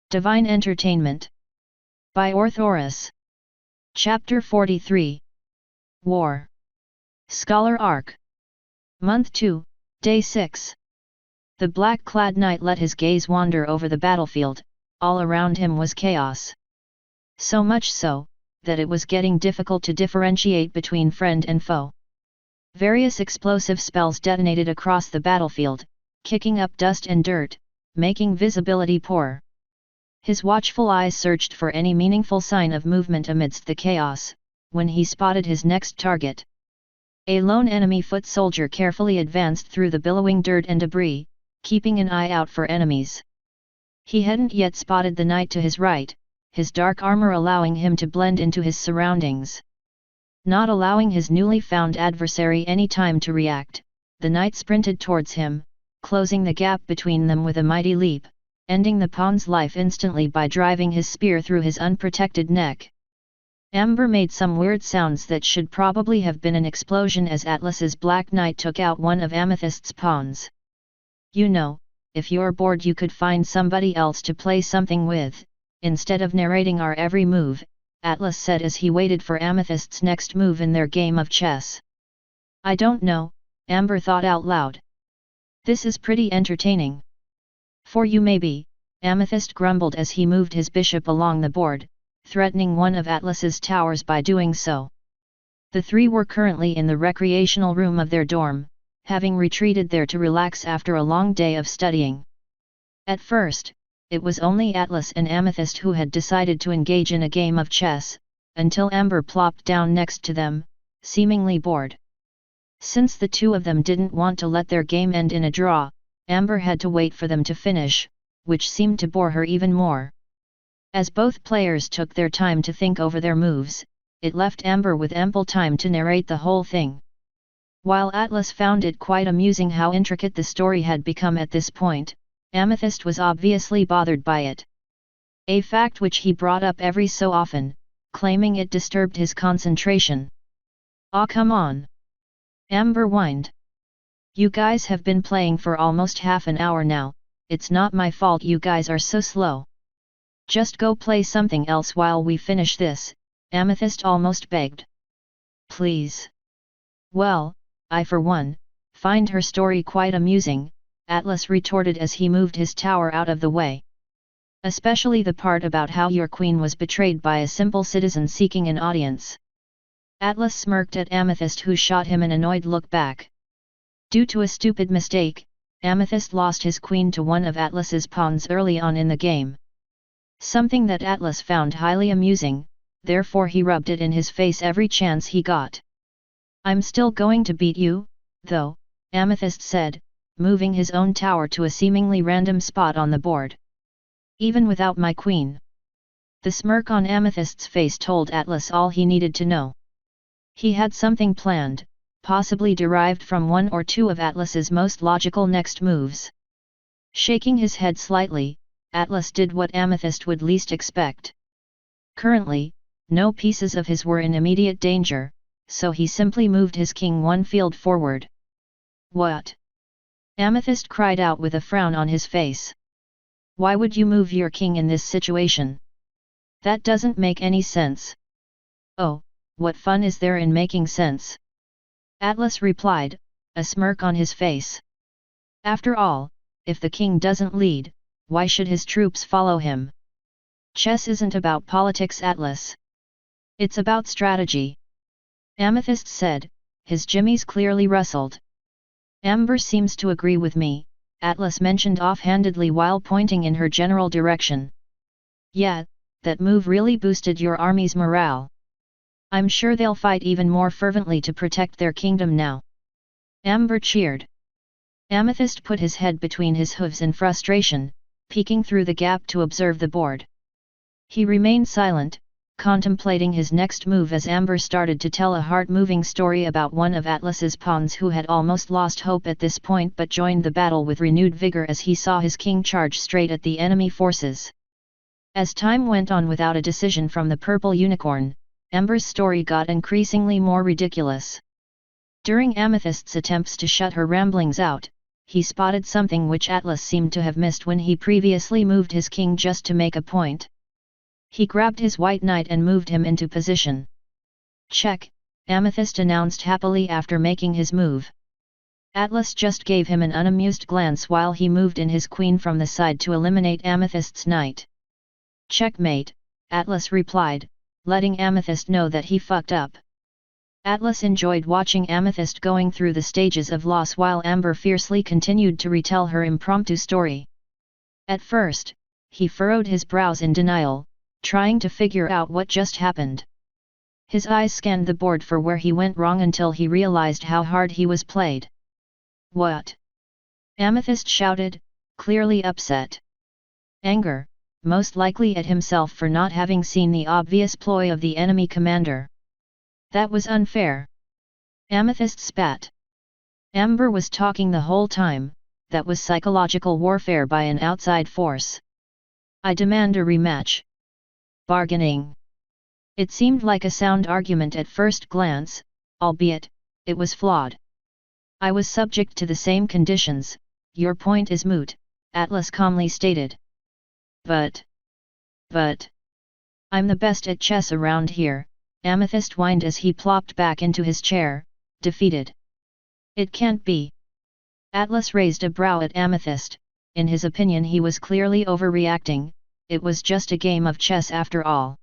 Divine Entertainment. By Orthoris. Chapter 43. War. Scholar Arc. Month 2, Day 6. The black-clad knight let his gaze wander over the battlefield. All around him was chaos. So much so, that it was getting difficult to differentiate between friend and foe. Various explosive spells detonated across the battlefield, kicking up dust and dirt, making visibility poor. His watchful eyes searched for any meaningful sign of movement amidst the chaos, when he spotted his next target. A lone enemy foot soldier carefully advanced through the billowing dirt and debris, keeping an eye out for enemies. He hadn't yet spotted the knight to his right, his dark armor allowing him to blend into his surroundings. Not allowing his newly found adversary any time to react, the knight sprinted towards him, closing the gap between them with a mighty leap, ending the pawn's life instantly by driving his spear through his unprotected neck. Amber made some weird sounds that should probably have been an explosion as Atlas's Black Knight took out one of Amethyst's pawns. You know, if you're bored you could find somebody else to play something with, instead of narrating our every move, Atlas said as he waited for Amethyst's next move in their game of chess. I don't know, Amber thought out loud. This is pretty entertaining. For you maybe, Amethyst grumbled as he moved his bishop along the board, threatening one of Atlas's towers by doing so. The three were currently in the recreational room of their dorm, having retreated there to relax after a long day of studying. At first, it was only Atlas and Amethyst who had decided to engage in a game of chess, until Amber plopped down next to them, seemingly bored. Since the two of them didn't want to let their game end in a draw, Amber had to wait for them to finish, which seemed to bore her even more. As both players took their time to think over their moves, it left Amber with ample time to narrate the whole thing. While Atlas found it quite amusing how intricate the story had become at this point, Amethyst was obviously bothered by it. A fact which he brought up every so often, claiming it disturbed his concentration. "Aw, come on!" Amber whined. "You guys have been playing for almost half an hour now, it's not my fault you guys are so slow. Just go play something else while we finish this," Amethyst almost begged. "Please." "Well, I for one, find her story quite amusing," Atlas retorted as he moved his tower out of the way. "Especially the part about how your queen was betrayed by a simple citizen seeking an audience." Atlas smirked at Amethyst who shot him an annoyed look back. Due to a stupid mistake, Amethyst lost his queen to one of Atlas's pawns early on in the game. Something that Atlas found highly amusing, therefore he rubbed it in his face every chance he got. "I'm still going to beat you, though," Amethyst said, moving his own tower to a seemingly random spot on the board. "Even without my queen." The smirk on Amethyst's face told Atlas all he needed to know. He had something planned, possibly derived from one or two of Atlas's most logical next moves. Shaking his head slightly, Atlas did what Amethyst would least expect. Currently, no pieces of his were in immediate danger, so he simply moved his king one field forward. "What?" Amethyst cried out with a frown on his face. "Why would you move your king in this situation? That doesn't make any sense." "Oh, what fun is there in making sense?" Atlas replied, a smirk on his face. "After all, if the king doesn't lead, why should his troops follow him? Chess isn't about politics, Atlas. It's about strategy." Amethyst said, his jimmies clearly rustled. "Amber seems to agree with me," Atlas mentioned offhandedly while pointing in her general direction. "Yeah, that move really boosted your army's morale. I'm sure they'll fight even more fervently to protect their kingdom now." Amber cheered. Amethyst put his head between his hooves in frustration, peeking through the gap to observe the board. He remained silent, contemplating his next move as Amber started to tell a heart-moving story about one of Atlas's pawns who had almost lost hope at this point but joined the battle with renewed vigor as he saw his king charge straight at the enemy forces. As time went on without a decision from the purple unicorn, Amber's story got increasingly more ridiculous. During Amethyst's attempts to shut her ramblings out, he spotted something which Atlas seemed to have missed when he previously moved his king just to make a point. He grabbed his white knight and moved him into position. "Check," Amethyst announced happily after making his move. Atlas just gave him an unamused glance while he moved in his queen from the side to eliminate Amethyst's knight. "Checkmate," Atlas replied, letting Amethyst know that he fucked up. Atlas enjoyed watching Amethyst going through the stages of loss while Amber fiercely continued to retell her impromptu story. At first, he furrowed his brows in denial, trying to figure out what just happened. His eyes scanned the board for where he went wrong until he realized how hard he was played. "What?" Amethyst shouted, clearly upset. Anger, most likely at himself for not having seen the obvious ploy of the enemy commander. "That was unfair." Amethyst spat. Amber was talking the whole time, that was psychological warfare by an outside force. "I demand a rematch." Bargaining. It seemed like a sound argument at first glance, albeit, it was flawed. "I was subject to the same conditions, your point is moot," Atlas calmly stated. But, I'm the best at chess around here," Amethyst whined as he plopped back into his chair, defeated. "It can't be." Atlas raised a brow at Amethyst. In his opinion he was clearly overreacting, it was just a game of chess after all.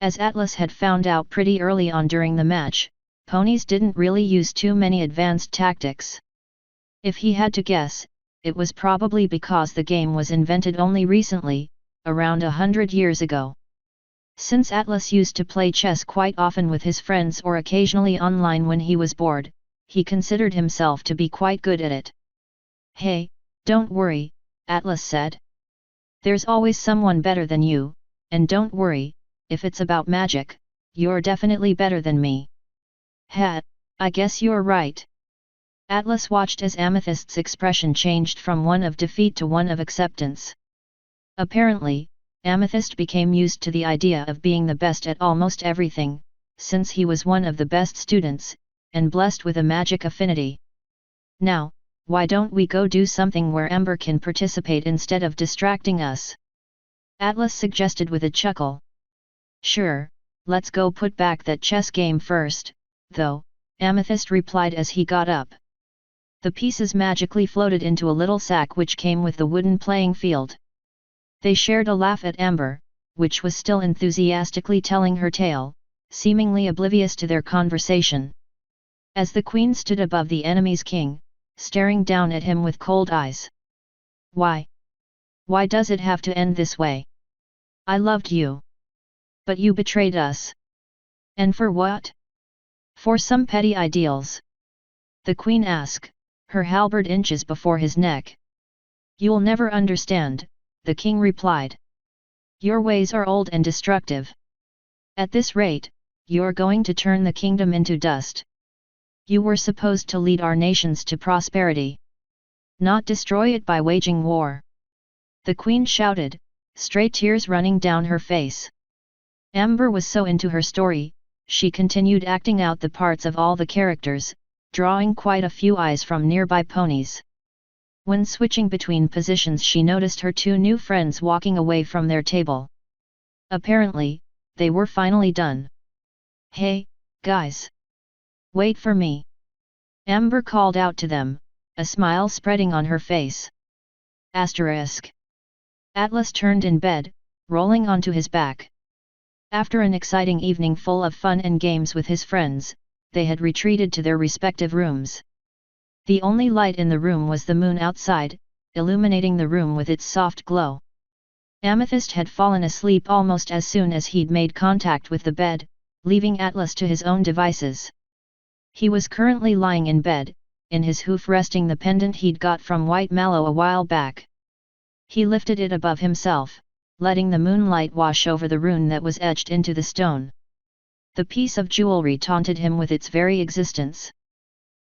As Atlas had found out pretty early on during the match, ponies didn't really use too many advanced tactics. If he had to guess, it was probably because the game was invented only recently, around 100 years ago. Since Atlas used to play chess quite often with his friends or occasionally online when he was bored, he considered himself to be quite good at it. "Hey, don't worry," Atlas said. "There's always someone better than you, and don't worry, if it's about magic, you're definitely better than me." "Ha, I guess you're right." Atlas watched as Amethyst's expression changed from one of defeat to one of acceptance. Apparently, Amethyst became used to the idea of being the best at almost everything, since he was one of the best students, and blessed with a magic affinity. "Now, why don't we go do something where Amber can participate instead of distracting us?" Atlas suggested with a chuckle. "Sure, let's go put back that chess game first, though," Amethyst replied as he got up. The pieces magically floated into a little sack which came with the wooden playing field. They shared a laugh at Amber, which was still enthusiastically telling her tale, seemingly oblivious to their conversation. As the queen stood above the enemy's king, staring down at him with cold eyes. "Why? Why does it have to end this way? I loved you. But you betrayed us. And for what? For some petty ideals?" the queen asked, her halberd inches before his neck. "You'll never understand," the king replied. "Your ways are old and destructive. At this rate, you're going to turn the kingdom into dust. You were supposed to lead our nations to prosperity, not destroy it by waging war." the queen shouted, stray tears running down her face. Amber was so into her story, she continued acting out the parts of all the characters, drawing quite a few eyes from nearby ponies. When switching between positions she noticed her two new friends walking away from their table. Apparently, they were finally done. "Hey, guys! Wait for me!" Amber called out to them, a smile spreading on her face. Asterisk. Atlas turned in bed, rolling onto his back. After an exciting evening full of fun and games with his friends, they had retreated to their respective rooms. The only light in the room was the moon outside, illuminating the room with its soft glow. Amethyst had fallen asleep almost as soon as he'd made contact with the bed, leaving Atlas to his own devices. He was currently lying in bed, in his hoof resting the pendant he'd got from White Mallow a while back. He lifted it above himself, letting the moonlight wash over the rune that was etched into the stone. The piece of jewelry taunted him with its very existence.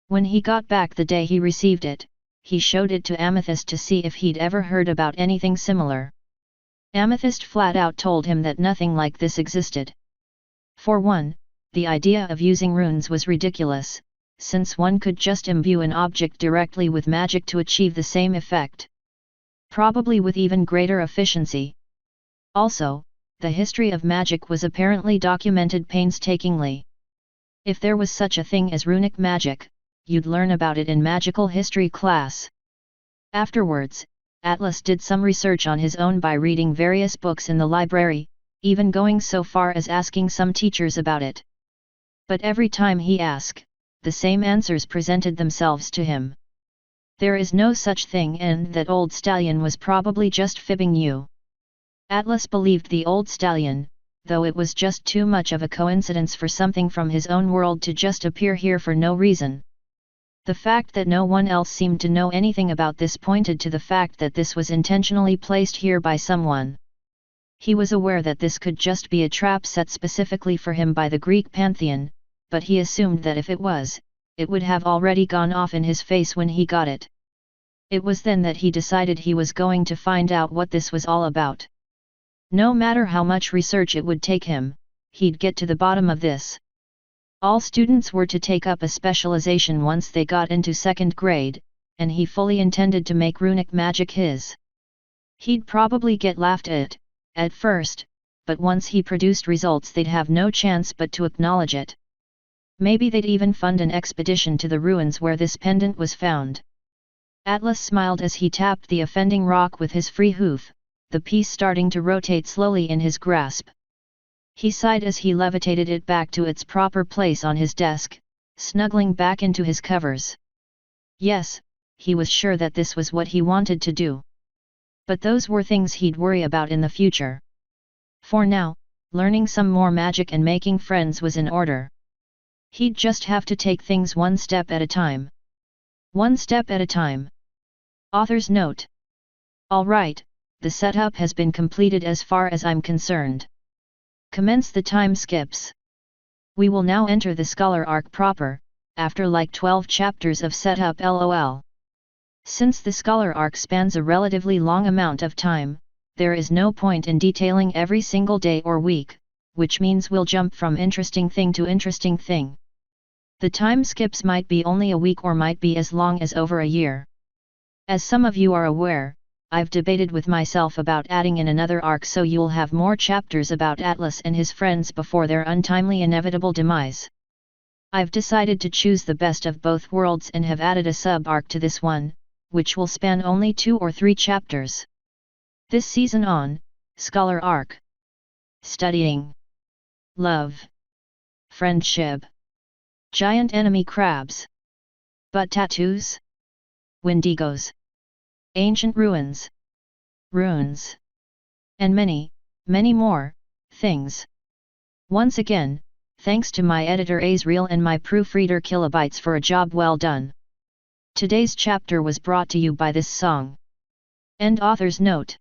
When he got back the day he received it, he showed it to Amethyst to see if he'd ever heard about anything similar. Amethyst flat out told him that nothing like this existed. For one, the idea of using runes was ridiculous, since one could just imbue an object directly with magic to achieve the same effect. Probably with even greater efficiency. Also, the history of magic was apparently documented painstakingly. If there was such a thing as runic magic, you'd learn about it in magical history class. Afterwards, Atlas did some research on his own by reading various books in the library, even going so far as asking some teachers about it. But every time he asked, the same answers presented themselves to him. There is no such thing, and that old stallion was probably just fibbing you. Atlas believed the old stallion, though it was just too much of a coincidence for something from his own world to just appear here for no reason. The fact that no one else seemed to know anything about this pointed to the fact that this was intentionally placed here by someone. He was aware that this could just be a trap set specifically for him by the Greek pantheon, but he assumed that if it was, it would have already gone off in his face when he got it. It was then that he decided he was going to find out what this was all about. No matter how much research it would take him, he'd get to the bottom of this. All students were to take up a specialization once they got into second grade, and he fully intended to make runic magic his. He'd probably get laughed at first, but once he produced results they'd have no chance but to acknowledge it. Maybe they'd even fund an expedition to the ruins where this pendant was found. Atlas smiled as he tapped the offending rock with his free hoof, the piece starting to rotate slowly in his grasp. He sighed as he levitated it back to its proper place on his desk, snuggling back into his covers. Yes, he was sure that this was what he wanted to do. But those were things he'd worry about in the future. For now, learning some more magic and making friends was in order. He'd just have to take things one step at a time. One step at a time. Author's note. Alright, the setup has been completed as far as I'm concerned. Commence the time skips. We will now enter the scholar arc proper, after like 12 chapters of setup lol. Since the scholar arc spans a relatively long amount of time, there is no point in detailing every single day or week, which means we'll jump from interesting thing to interesting thing. The time skips might be only a week or might be as long as over a year. As some of you are aware, I've debated with myself about adding in another arc so you'll have more chapters about Atlas and his friends before their untimely inevitable demise. I've decided to choose the best of both worlds and have added a sub-arc to this one, which will span only 2 or 3 chapters. This season on, Scholar Arc. Studying. Love. Friendship. Giant enemy crabs. Butt tattoos. Wendigos. Ancient ruins. Runes. And many, many more things. Once again, thanks to my editor Azriel and my proofreader Kilobytes for a job well done. Today's chapter was brought to you by this song. End author's note.